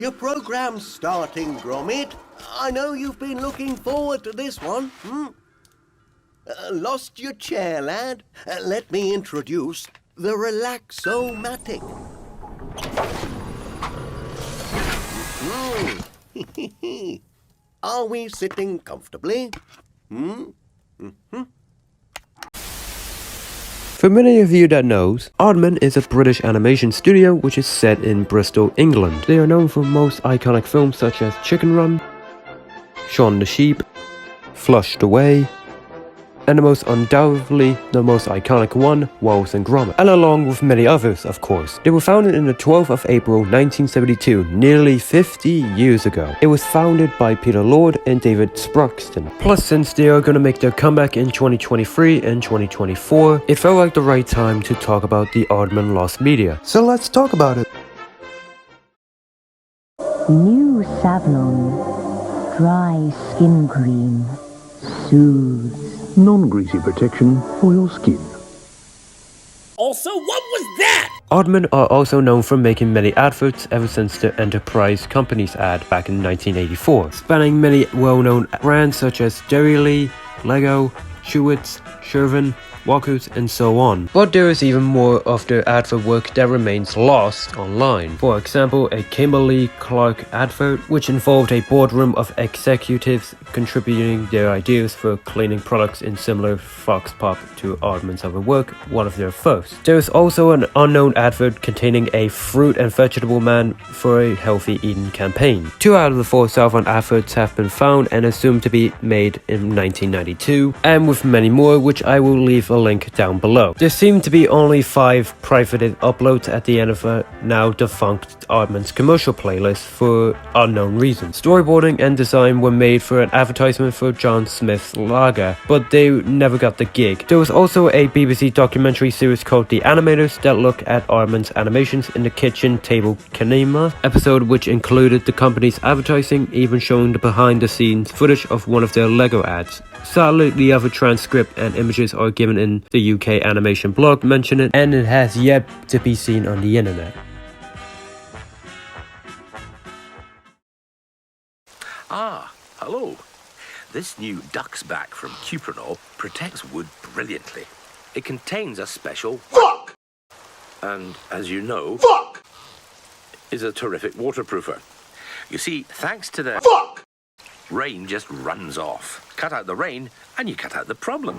Your program's starting, Gromit. I know you've been looking forward to this one. Lost your chair, lad? Let me introduce the Relaxo-Matic. Are we sitting comfortably? For many of you that knows, Aardman is a British animation studio which is set in Bristol, England. They are known for most iconic films such as Chicken Run, Shaun the Sheep, Flushed Away, and undoubtedly the most iconic one, Wallace and Gromit, and along with many others, of course. They were founded on the 12th of April 1972, nearly 50 years ago. It was founded by Peter Lord and David Spruxton. Plus, since they are gonna make their comeback in 2023 and 2024, it felt like the right time to talk about the Aardman lost media. So let's talk about it. New Savlon Dry Skin Cream soothes. Non-greasy protection for your skin. Also, what was that? Aardman are also known for making many adverts ever since the Enterprise Company's ad back in 1984, spanning many well-known brands such as Dairy Lee, Lego, Chewits, Sherwin, Walkers, and so on. But there is even more of their advert work that remains lost online. For example, a Kimberly-Clark advert, which involved a boardroom of executives contributing their ideas for cleaning products in similar Fox Pop to Aardman's other work, one of their first. There is also an unknown advert containing a fruit and vegetable man for a healthy eating campaign. 2 out of the 4 Southern adverts have been found and assumed to be made in 1992, and with many more, which I will leave a link down below. There seem to be only 5 privated uploads at the end of a now defunct Aardman's commercial playlist for unknown reasons. Storyboarding and design were made for an advertisement for John Smith's lager, but they never got the gig. There was also a BBC documentary series called The Animators that looked at Aardman's animations in the kitchen table cinema episode, which included the company's advertising, even showing the behind the scenes footage of one of their Lego ads. Sadly, the other transcript and images are given in the UK animation blog mention it, and it has yet to be seen on the internet. Ah, hello. This new duck's back from Cuprinol protects wood brilliantly. It contains a special FUCK! And, as you know, FUCK! Is a terrific waterproofer. You see, thanks to the FUCK! Rain just runs off. Cut out the rain, and you cut out the problem.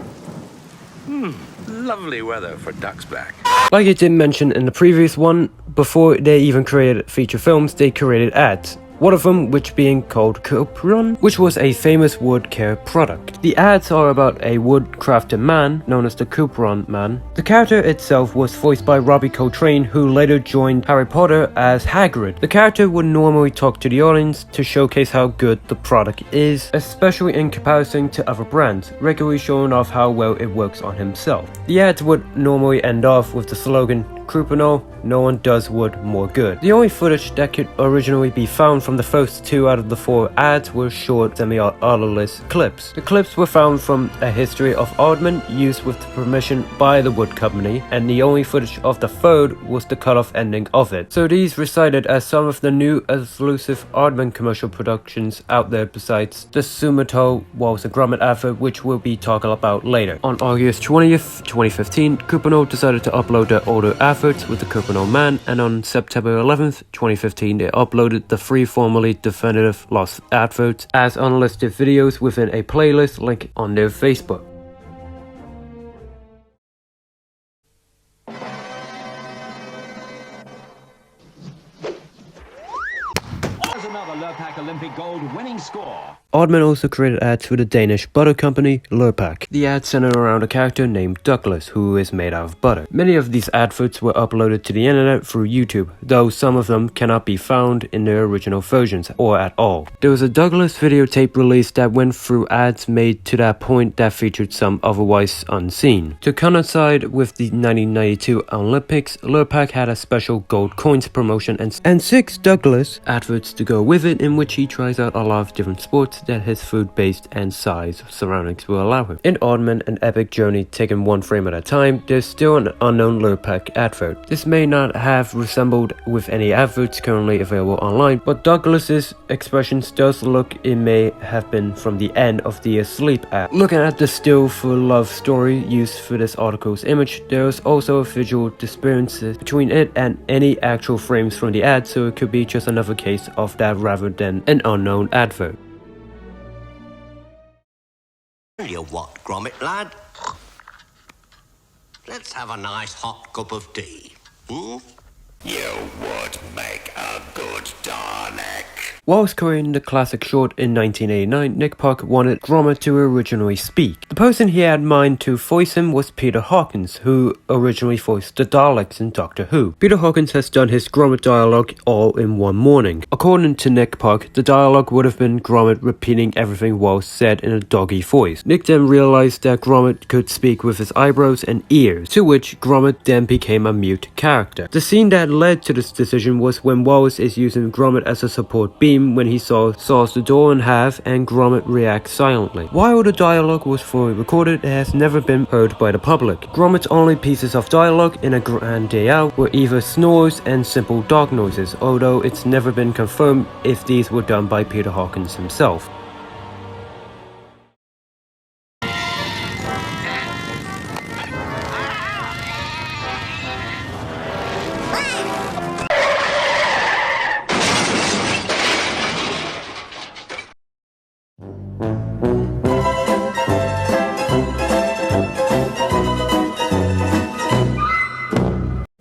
Lovely weather for duck's back. Like I did mention in the previous one, before they even created feature films, they created ads. One of them which being called Cupron, which was a famous wood care product. The ads are about a wood-crafted man known as the Cupron Man. The character itself was voiced by Robbie Coltrane, who later joined Harry Potter as Hagrid. The character would normally talk to the audience to showcase how good the product is, especially in comparison to other brands, regularly showing off how well it works on himself. The ads would normally end off with the slogan, Cuprinol, no one does wood more good. The only footage that could originally be found from the first 2 out of the 4 ads were short semi-odorless clips. The clips were found from a history of Aardman used with permission by the wood company, and the only footage of the 3rd was the cut-off ending of it. So these recited as some of the new exclusive Aardman commercial productions out there besides the Sumato Wallace and Gromit advert, which we'll be talking about later. On August 20th, 2015, Cuprinol decided to upload their older adverts with the Cuprinol Man, and on September 11th, 2015, they uploaded the 3 formerly definitive lost adverts as unlisted videos within a playlist link on their Facebook. There's another Lurpak Olympic gold winning score. Aardman also created ads for the Danish butter company Lurpak. The ads centered around a character named Douglas, who is made out of butter. Many of these adverts were uploaded to the internet through YouTube, though some of them cannot be found in their original versions, or at all. There was a Douglas videotape released that went through ads made to that point that featured some otherwise unseen. To coincide with the 1992 Olympics, Lurpak had a special gold coins promotion and 6 Douglas adverts to go go with it, in which he tries out a lot of different sports that his food-based and size surroundings will allow him. In Aardman, an epic journey taken one frame at a time, there's still an unknown Lurpak advert. This may not have resembled with any adverts currently available online, but Douglas's expressions does look it may have been from the end of the Asleep app. Looking at the still for love story used for this article's image, there is also a visual disparity between it and any actual frames from the ad, so it could be just another case of that rather than an unknown advert. Tell you what, Gromit lad, let's have a nice hot cup of tea. You would make a good tonic. Whilst creating the classic short in 1989, Nick Park wanted Gromit to originally speak. The person he had in mind to voice him was Peter Hawkins, who originally voiced the Daleks in Doctor Who. Peter Hawkins has done his Gromit dialogue all in one morning. According to Nick Park, the dialogue would have been Gromit repeating everything while said in a doggy voice. Nick then realized that Gromit could speak with his eyebrows and ears, to which Gromit then became a mute character. The scene that led to this decision was when Wallace is using Gromit as a support beam when he saws the door in half and Gromit reacts silently. While the dialogue was fully recorded, it has never been heard by the public. Gromit's only pieces of dialogue in A Grand Day Out were either snores and simple dog noises, although it's never been confirmed if these were done by Peter Hawkins himself.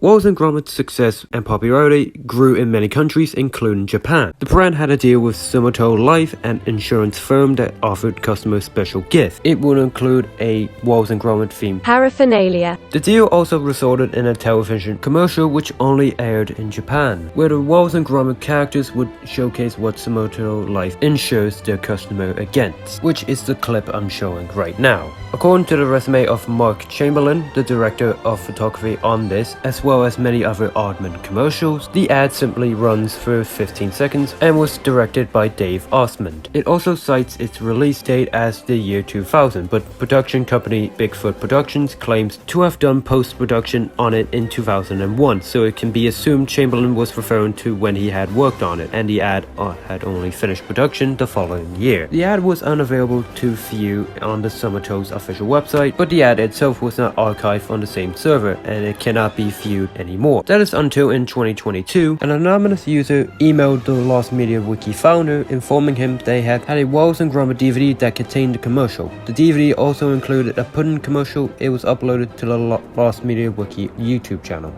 Wallace and Gromit's success and popularity grew in many countries, including Japan. The brand had a deal with Sumoto Life, an insurance firm that offered customers special gifts. It would include a Wallace and Gromit themed paraphernalia. The deal also resulted in a television commercial which only aired in Japan, where the Wallace and Gromit characters would showcase what Sumoto Life insures their customer against, which is the clip I'm showing right now. According to the resume of Mark Chamberlain, the director of photography on this, as well as many other Aardman commercials, the ad simply runs for 15 seconds and was directed by Dave Osmond. It also cites its release date as the year 2000, but production company Bigfoot Productions claims to have done post-production on it in 2001, so it can be assumed Chamberlain was referring to when he had worked on it, and the ad had only finished production the following year. The ad was unavailable to view on the Sumoto's official website, but the ad itself was not archived on the same server, and it cannot be viewed anymore. That is until in 2022, an anonymous user emailed the Lost Media Wiki founder informing him they had a Wallace and Gromit DVD that contained the commercial. The DVD also included a pudding commercial. It was uploaded to the Lost Media Wiki YouTube channel.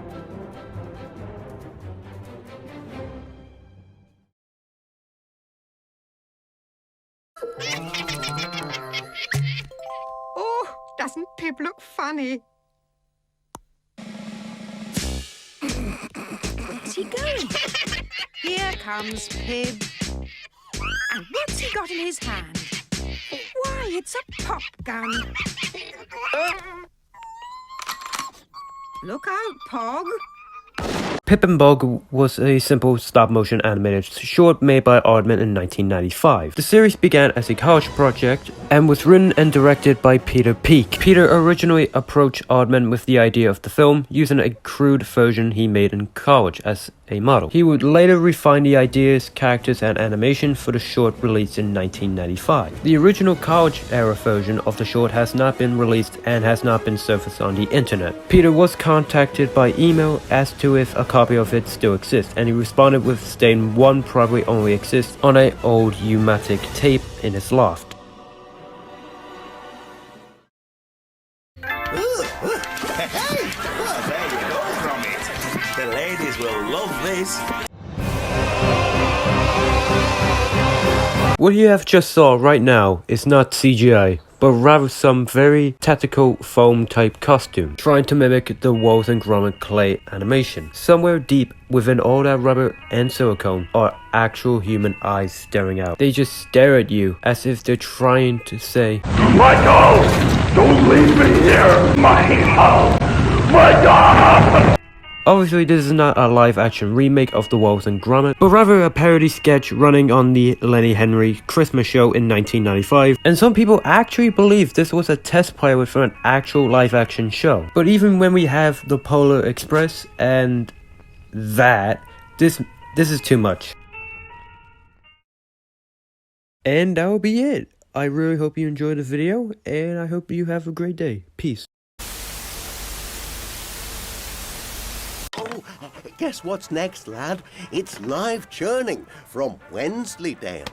Oh, doesn't Pip look funny? Where's he going? Here comes Pib. And what's he got in his hand? Why, it's a pop gun. Look out, Pog. Pip and Bog was a simple stop-motion animated short made by Aardman in 1995. The series began as a college project and was written and directed by Peter Peake. Peter originally approached Aardman with the idea of the film, using a crude version he made in college as a model. He would later refine the ideas, characters, and animation for the short released in 1995. The original college-era version of the short has not been released and has not been surfaced on the internet. Peter was contacted by email as to if a copy of it still exists, and he responded with stating one probably only exists on an old U-matic tape in his loft. Hey! Well, there you go, Gromit. The ladies will love this. What you have just saw right now is not CGI, but rather some very tactical foam type costume, trying to mimic the Wallace and Gromit clay animation. Somewhere deep within all that rubber and silicone are actual human eyes staring out. They just stare at you as if they're trying to say, Michael! Don't leave me here! My house! My God! Obviously, this is not a live-action remake of The Wallace and Gromit, but rather a parody sketch running on the Lenny Henry Christmas show in 1995, and some people actually believe this was a test pilot for an actual live-action show. But even when we have the Polar Express and that, this is too much. And that will be it. I really hope you enjoyed the video, and I hope you have a great day. Peace. Oh, guess what's next, lad? It's live churning from Wensleydale.